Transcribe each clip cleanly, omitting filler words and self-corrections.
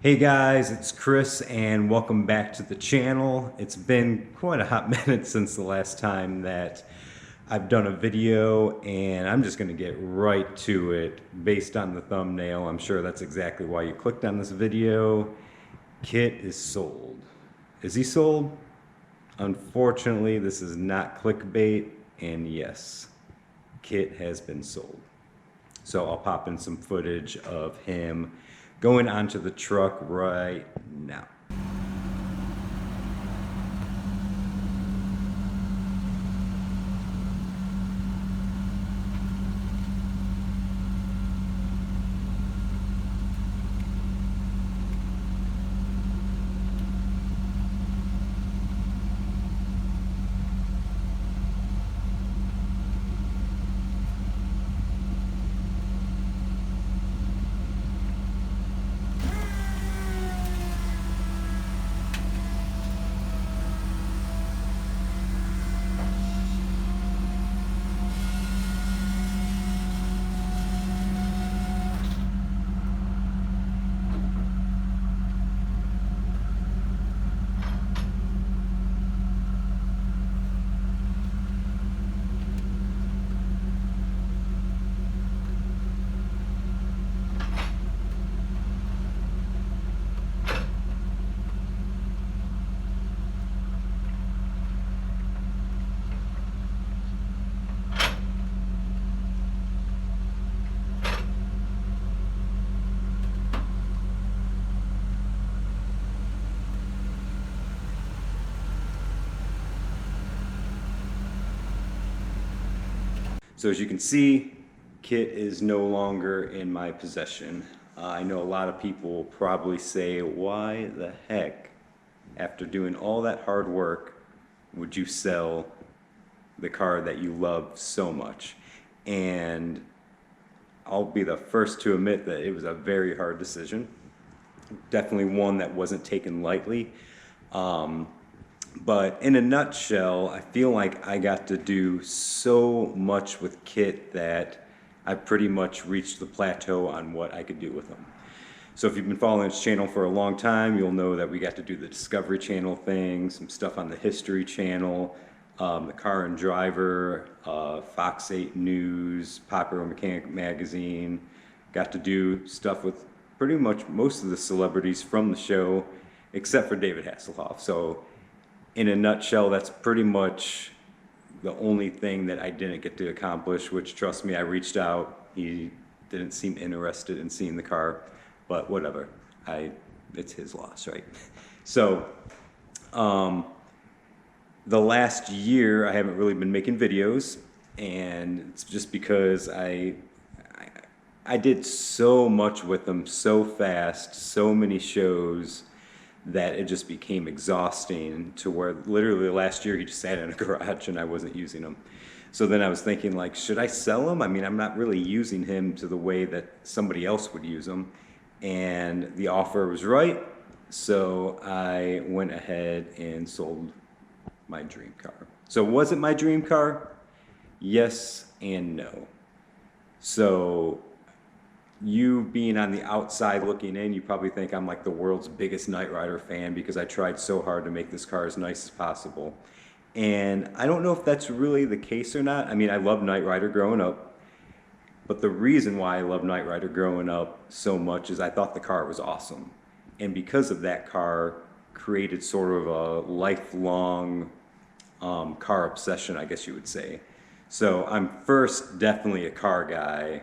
Hey guys, it's Chris and welcome back to the channel. It's been quite a hot minute since the last time that I've done a video, and I'm just going to get right to it based on the thumbnail. I'm sure that's exactly why you clicked on this video. Kitt is sold. Is he sold? Unfortunately, this is not clickbait, and yes, Kitt has been sold. So I'll pop in some footage of him going onto the truck right now. So as you can see, Kitt is no longer in my possession. I know a lot of people will probably say, why the heck, after doing all that hard work, would you sell the car that you love so much? And I'll be the first to admit that it was a very hard decision. Definitely one that wasn't taken lightly. But in a nutshell, I feel like I got to do so much with Kitt that I pretty much reached the plateau on what I could do with him. So if you've been following this channel for a long time, you'll know that we got to do the Discovery Channel thing, some stuff on the History Channel, the Car and Driver, Fox 8 News, Popular Mechanic Magazine. Got to do stuff with pretty much most of the celebrities from the show, except for David Hasselhoff. So in a nutshell, that's pretty much the only thing that I didn't get to accomplish, which, trust me, I reached out. He didn't seem interested in seeing the car, but whatever. It's his loss, right? So the last year, I haven't really been making videos, and it's just because I did so much with them so fast, so many shows, that it just became exhausting to where literally last year he just sat in a garage and I wasn't using him. So then I was thinking, like, should I sell him? I mean, I'm not really using him to the way that somebody else would use him. And the offer was right. So I went ahead and sold my dream car. So was it my dream car? Yes and no. So you being on the outside looking in, you probably think I'm like the world's biggest Knight Rider fan because I tried so hard to make this car as nice as possible. And I don't know if that's really the case or not. I mean, I loved Knight Rider growing up, but the reason why I loved Knight Rider growing up so much is I thought the car was awesome. And because of that car, created sort of a lifelong car obsession, I guess you would say. So I'm first definitely a car guy.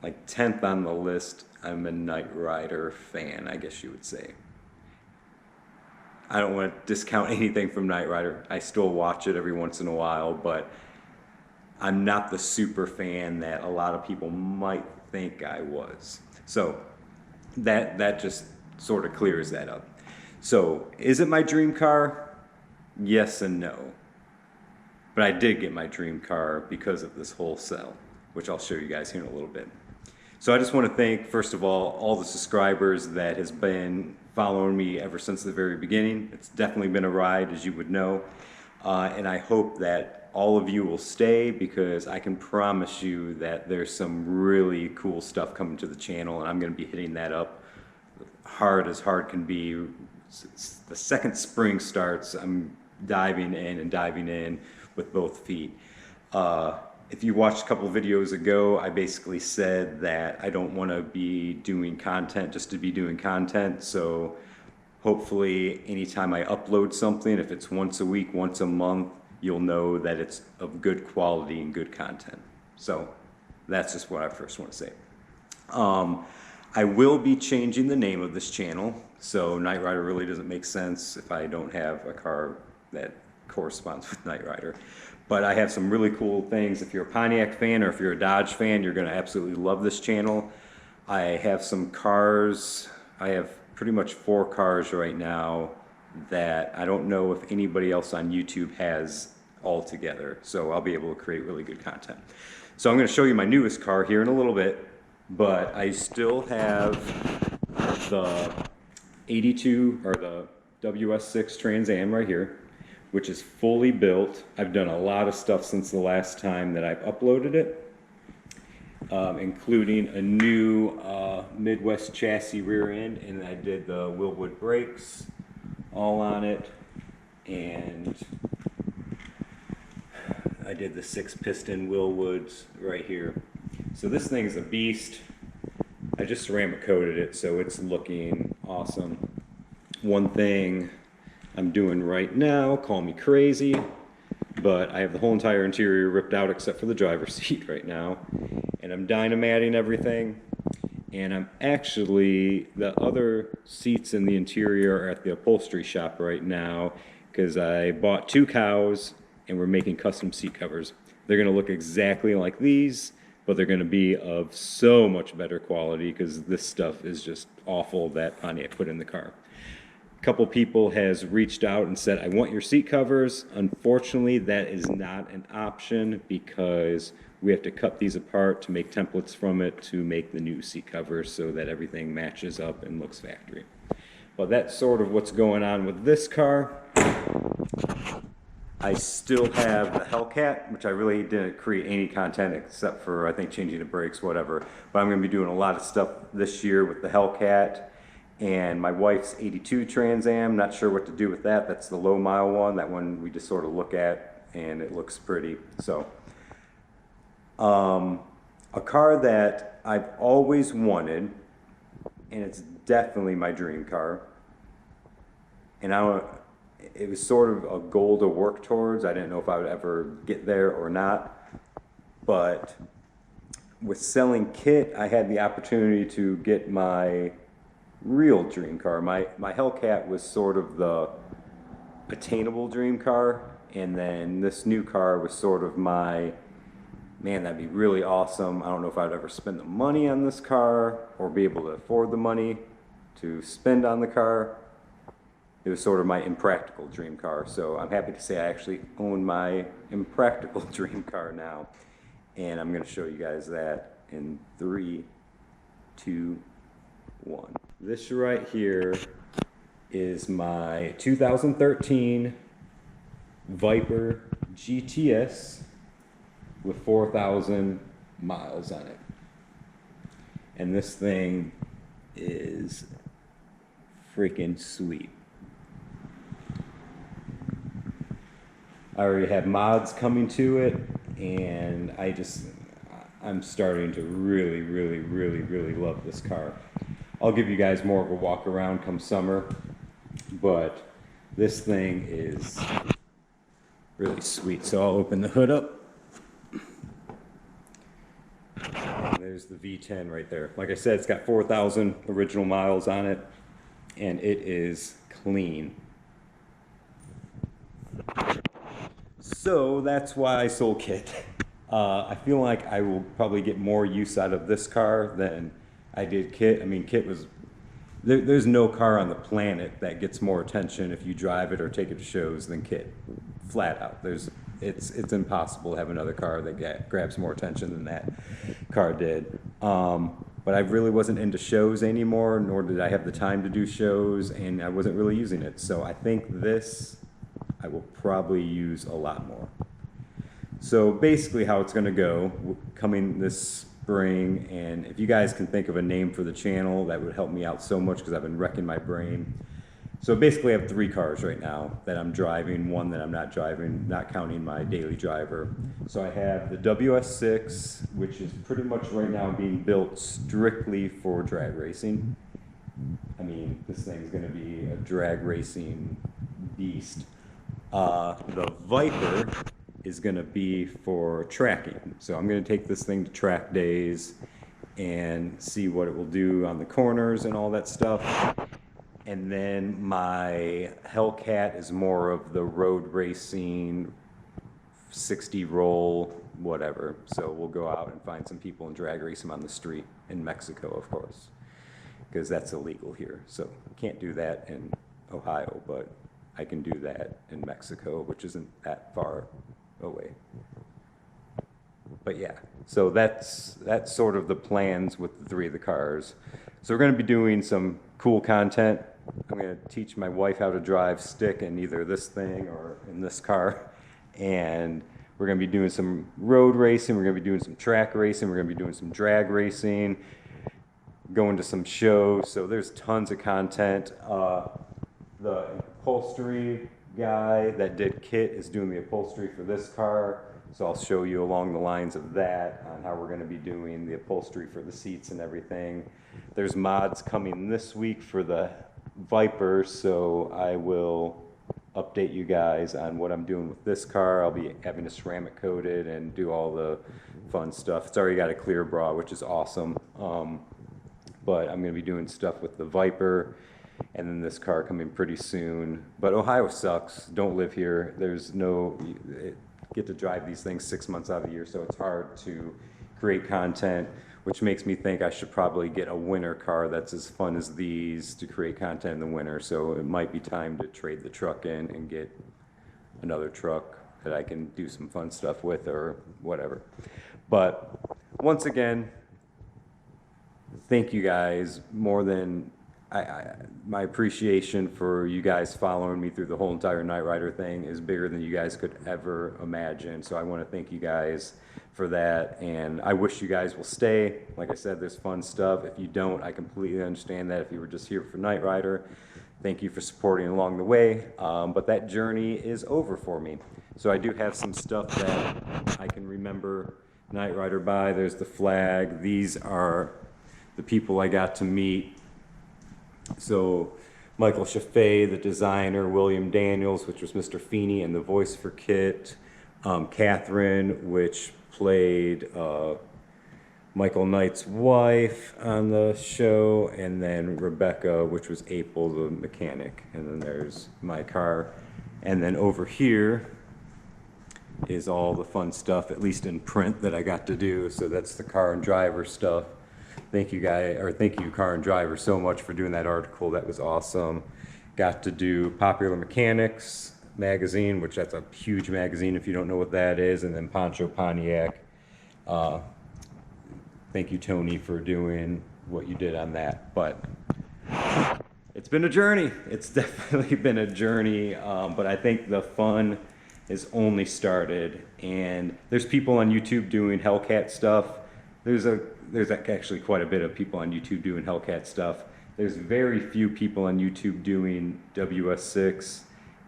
Like 10th on the list, I'm a Knight Rider fan, I guess you would say. I don't want to discount anything from Knight Rider. I still watch it every once in a while, but I'm not the super fan that a lot of people might think I was. So that just sort of clears that up. So is it my dream car? Yes and no. But I did get my dream car because of this whole sell, which I'll show you guys here in a little bit. So I just want to thank, first of all the subscribers that has been following me ever since the very beginning. It's definitely been a ride, as you would know. And I hope that all of you will stay, because I can promise you that there's some really cool stuff coming to the channel, and I'm going to be hitting that up hard as hard can be. The second spring starts, I'm diving in with both feet. If you watched a couple of videos ago, I basically said that I don't want to be doing content just to be doing content. So hopefully anytime I upload something, if it's once a week, once a month, you'll know that it's of good quality and good content. So that's just what I first want to say. I will be changing the name of this channel. So Knight Rider really doesn't make sense if I don't have a car that corresponds with Knight Rider. But I have some really cool things. If you're a Pontiac fan or if you're a Dodge fan, you're going to absolutely love this channel. I have some cars. I have pretty much 4 cars right now that I don't know if anybody else on YouTube has all together. So I'll be able to create really good content. So I'm going to show you my newest car here in a little bit, but I still have the 82 or the WS6 Trans Am right here, which is fully built. I've done a lot of stuff since the last time that I've uploaded it, including a new Midwest chassis rear end, and I did the Willwood brakes all on it, and I did the 6-piston Willwoods right here. So this thing's a beast. I just ceramic coated it, so it's looking awesome. One thing I'm doing right now, call me crazy, but I have the whole entire interior ripped out except for the driver's seat right now, and I'm dynamatting everything, and I'm actually, the other seats in the interior are at the upholstery shop right now because I bought 2 cows and we're making custom seat covers. They're going to look exactly like these, but they're going to be of so much better quality because this stuff is just awful that Pontiac put in the car. Couple people has reached out and said, I want your seat covers. Unfortunately, that is not an option because we have to cut these apart to make templates from it to make the new seat covers so that everything matches up and looks factory. Well, that's sort of what's going on with this car. I still have the Hellcat, which I really didn't create any content except for, I think, changing the brakes, whatever. But I'm going to be doing a lot of stuff this year with the Hellcat. And my wife's 82 Trans Am, not sure what to do with that. That's the low mile one. That one we just sort of look at and it looks pretty. So, a car that I've always wanted, and it's definitely my dream car. And it was sort of a goal to work towards. I didn't know if I would ever get there or not. But with selling Kitt, I had the opportunity to get my real dream car. My Hellcat was sort of the attainable dream car, and then this new car was sort of my, man, that'd be really awesome. I don't know if I'd ever spend the money on this car or be able to afford the money to spend on the car. It was sort of my impractical dream car. So I'm happy to say I actually own my impractical dream car now. And I'm going to show you guys that in 3, 2, 1. This right here is my 2013 Viper GTS with 4,000 miles on it. And this thing is freaking sweet. I already have mods coming to it, and I'm starting to really love this car. I'll give you guys more of a walk around come summer, but this thing is really sweet. So I'll open the hood up. And there's the V10 right there. Like I said, it's got 4,000 original miles on it, and it is clean. So that's why I sold Kitt. I feel like I will probably get more use out of this car than I did Kitt. I mean, Kitt was, there's no car on the planet that gets more attention if you drive it or take it to shows than Kitt. Flat out. It's impossible to have another car that grabs more attention than that car did. But I really wasn't into shows anymore, nor did I have the time to do shows, and I wasn't really using it. So I think this I will probably use a lot more. So basically how it's going to go, coming this spring. And if you guys can think of a name for the channel, that would help me out so much because I've been wrecking my brain. So basically I have 3 cars right now that I'm driving, 1 that I'm not driving, not counting my daily driver. So I have the WS6, which is pretty much right now being built strictly for drag racing. I mean, this thing's gonna be a drag racing beast. The Viper is gonna be for tracking. So I'm gonna take this thing to track days and see what it will do on the corners and all that stuff. And then my Hellcat is more of the road racing, 60 roll, whatever. So we'll go out and find some people and drag race them on the street in Mexico, of course, because that's illegal here. So can't do that in Ohio, but I can do that in Mexico, which isn't that far away. But yeah, so that's sort of the plans with the 3 of the cars. So we're going to be doing some cool content. I'm going to teach my wife how to drive stick in either this thing or in this car. And we're going to be doing some road racing. We're going to be doing some track racing. We're going to be doing some drag racing, going to some shows. So there's tons of content. The upholstery guy that did Kitt is doing the upholstery for this car. So I'll show you along the lines of that on how we're going to be doing the upholstery for the seats and everything. There's mods coming this week for the Viper, so I will update you guys on what I'm doing with this car. I'll be having it ceramic coated and do all the fun stuff. It's already got a clear bra, which is awesome. But I'm going to be doing stuff with the Viper, and then this car coming pretty soon. But Ohio sucks. Don't live here. There's no... get to drive these things 6 months out of the year, so it's hard to create content, which makes me think I should probably get a winter car that's as fun as these to create content in the winter. So it might be time to trade the truck in and get another truck that I can do some fun stuff with or whatever. But once again, thank you guys. More than my appreciation for you guys following me through the whole entire Knight Rider thing is bigger than you guys could ever imagine. So I want to thank you guys for that, and I wish you guys will stay. Like I said, there's fun stuff. If you don't, I completely understand that. If you were just here for Knight Rider, thank you for supporting along the way. But that journey is over for me. So I do have some stuff that I can remember Knight Rider by. There's the flag. These are the people I got to meet. So Michael Chaffee, the designer, William Daniels, which was Mr. Feeney and the voice for Kitt, Catherine, which played Michael Knight's wife on the show, and then Rebecca, which was April, the mechanic. And then there's my car. And then over here is all the fun stuff, at least in print, that I got to do. So that's the car and driver stuff. Thank you Car and Driver, so much for doing that article. That was awesome. Got to do Popular Mechanics magazine, which that's a huge magazine if you don't know what that is, and then Pancho Pontiac. Thank you, Tony, for doing what you did on that. But it's been a journey. It's definitely been a journey, but I think the fun has only started. And there's people on YouTube doing Hellcat stuff. There's actually quite a bit of people on YouTube doing Hellcat stuff. There's very few people on YouTube doing WS6,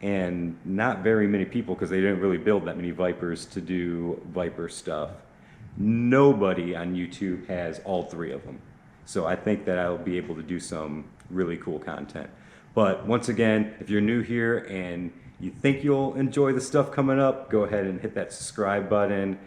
and not very many people because they didn't really build that many Vipers to do Viper stuff. Nobody on YouTube has all 3 of them. So I think that I'll be able to do some really cool content. But once again, if you're new here and you think you'll enjoy the stuff coming up, go ahead and hit that subscribe button.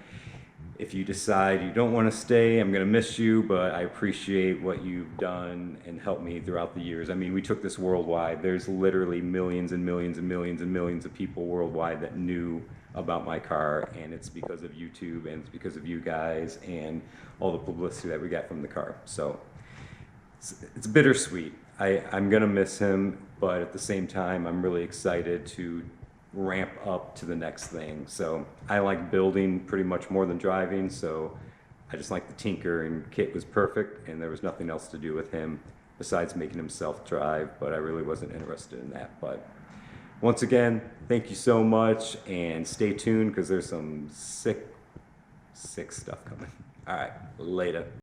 If you decide you don't want to stay, I'm going to miss you, but I appreciate what you've done and helped me throughout the years. I mean, we took this worldwide. There's literally millions and millions and millions and millions of people worldwide that knew about my car, and it's because of YouTube, and it's because of you guys and all the publicity that we got from the car. So it's bittersweet. I'm going to miss him, but at the same time, I'm really excited to ramp up to the next thing. So I like building pretty much more than driving, so I just like the tinker, and Kitt was perfect, and there was nothing else to do with him besides making himself drive, but I really wasn't interested in that. But once again, thank you so much, and stay tuned because there's some sick stuff coming. All right, later.